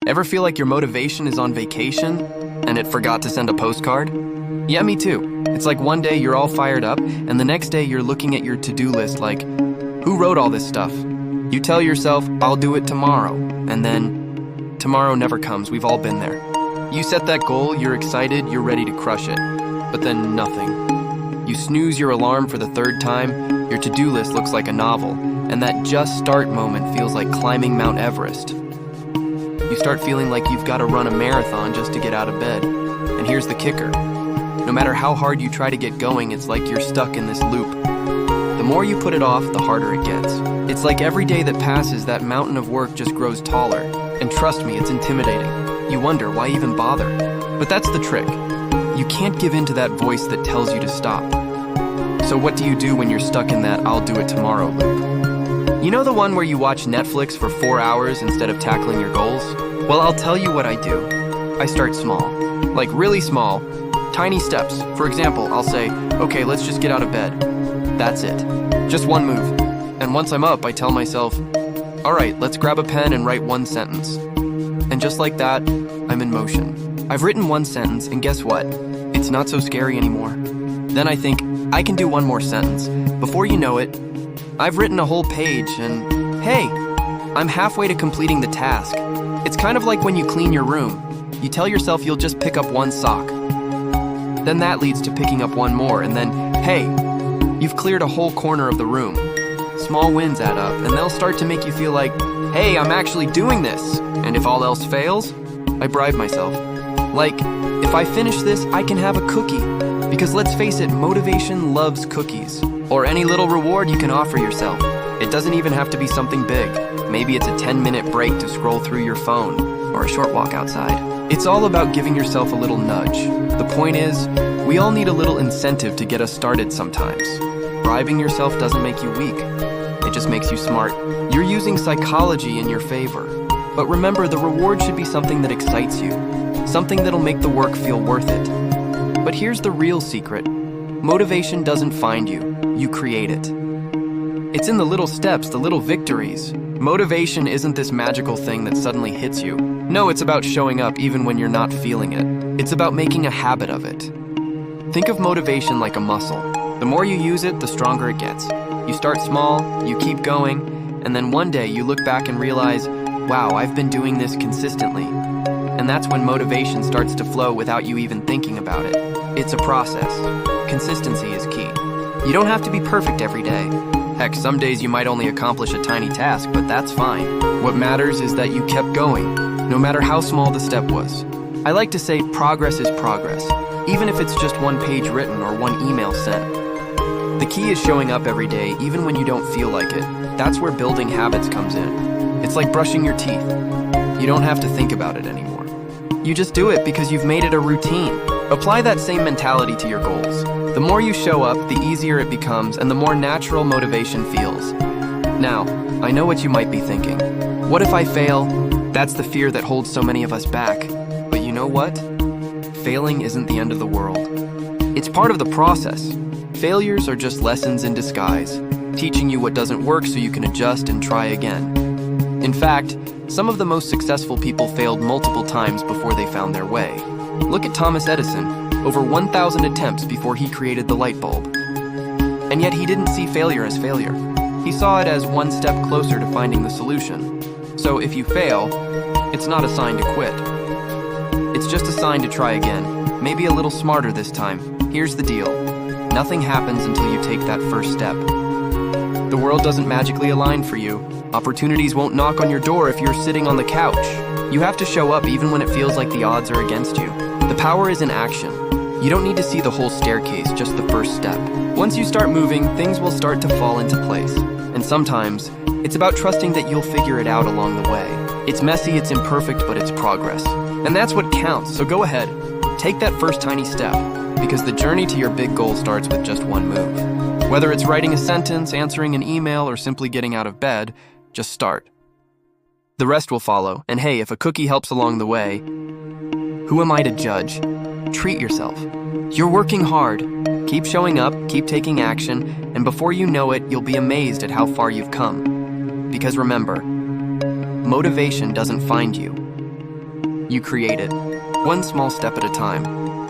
Ever feel like your motivation is on vacation and it forgot to send a postcard? Yeah, me too. It's like one day you're all fired up and the next day you're looking at your to-do list like, who wrote all this stuff? You tell yourself, I'll do it tomorrow, and then tomorrow never comes. We've all been there. You set that goal, you're excited, you're ready to crush it, but then nothing. You snooze your alarm for the third time, your to-do list looks like a novel, and that just start moment feels like climbing Mount Everest. You start feeling like you've got to run a marathon just to get out of bed. And here's the kicker. No matter how hard you try to get going, it's like you're stuck in this loop. The more you put it off, the harder it gets. It's like every day that passes, that mountain of work just grows taller. And trust me, it's intimidating. You wonder, why even bother? But that's the trick. You can't give in to that voice that tells you to stop. So what do you do when you're stuck in that I'll do it tomorrow loop? You know the one where you watch Netflix for 4 hours instead of tackling your goals? Well, I'll tell you what I do. I start small. Like really small. Tiny steps. For example, I'll say, okay, let's just get out of bed. That's it. Just one move. And once I'm up, I tell myself, all right, let's grab a pen and write one sentence. And just like that, I'm in motion. I've written one sentence, and guess what? It's not so scary anymore. Then I think, I can do one more sentence. Before you know it, I've written a whole page, and hey, I'm halfway to completing the task. It's kind of like when you clean your room. You tell yourself you'll just pick up one sock. Then that leads to picking up one more, and then, hey, you've cleared a whole corner of the room. Small wins add up, and they'll start to make you feel like, hey, I'm actually doing this. And if all else fails, I bribe myself. Like, if I finish this, I can have a cookie. Because let's face it, motivation loves cookies. Or any little reward you can offer yourself. It doesn't even have to be something big. Maybe it's a 10-minute break to scroll through your phone, or a short walk outside. It's all about giving yourself a little nudge. The point is, we all need a little incentive to get us started sometimes. Bribing yourself doesn't make you weak. It just makes you smart. You're using psychology in your favor. But remember, the reward should be something that excites you. Something that'll make the work feel worth it. But here's the real secret. Motivation doesn't find you. You create it. It's in the little steps, the little victories. Motivation isn't this magical thing that suddenly hits you. No, it's about showing up even when you're not feeling it. It's about making a habit of it. Think of motivation like a muscle. The more you use it, the stronger it gets. You start small, you keep going, and then one day you look back and realize, wow, I've been doing this consistently. And that's when motivation starts to flow without you even thinking about it. It's a process. Consistency is key. You don't have to be perfect every day. Heck, some days you might only accomplish a tiny task, but that's fine. What matters is that you kept going, no matter how small the step was. I like to say progress is progress, even if it's just one page written or one email sent. The key is showing up every day, even when you don't feel like it. That's where building habits comes in. It's like brushing your teeth. You don't have to think about it anymore. You just do it because you've made it a routine. Apply that same mentality to your goals. The more you show up, the easier it becomes, and the more natural motivation feels. Now, I know what you might be thinking. What if I fail? That's the fear that holds so many of us back. But you know what? Failing isn't the end of the world. It's part of the process. Failures are just lessons in disguise, teaching you what doesn't work so you can adjust and try again. In fact, some of the most successful people failed multiple times before they found their way. Look at Thomas Edison, over 1,000 attempts before he created the light bulb. And yet he didn't see failure as failure. He saw it as one step closer to finding the solution. So if you fail, it's not a sign to quit. It's just a sign to try again, maybe a little smarter this time. Here's the deal. Nothing happens until you take that first step. The world doesn't magically align for you. Opportunities won't knock on your door if you're sitting on the couch. You have to show up even when it feels like the odds are against you. The power is in action. You don't need to see the whole staircase, just the first step. Once you start moving, things will start to fall into place. And sometimes, it's about trusting that you'll figure it out along the way. It's messy, it's imperfect, but it's progress. And that's what counts, so go ahead. Take that first tiny step, because the journey to your big goal starts with just one move. Whether it's writing a sentence, answering an email, or simply getting out of bed, just start. The rest will follow, and hey, if a cookie helps along the way, who am I to judge? Treat yourself. You're working hard. Keep showing up, keep taking action, and before you know it, you'll be amazed at how far you've come. Because remember, motivation doesn't find you. You create it, one small step at a time.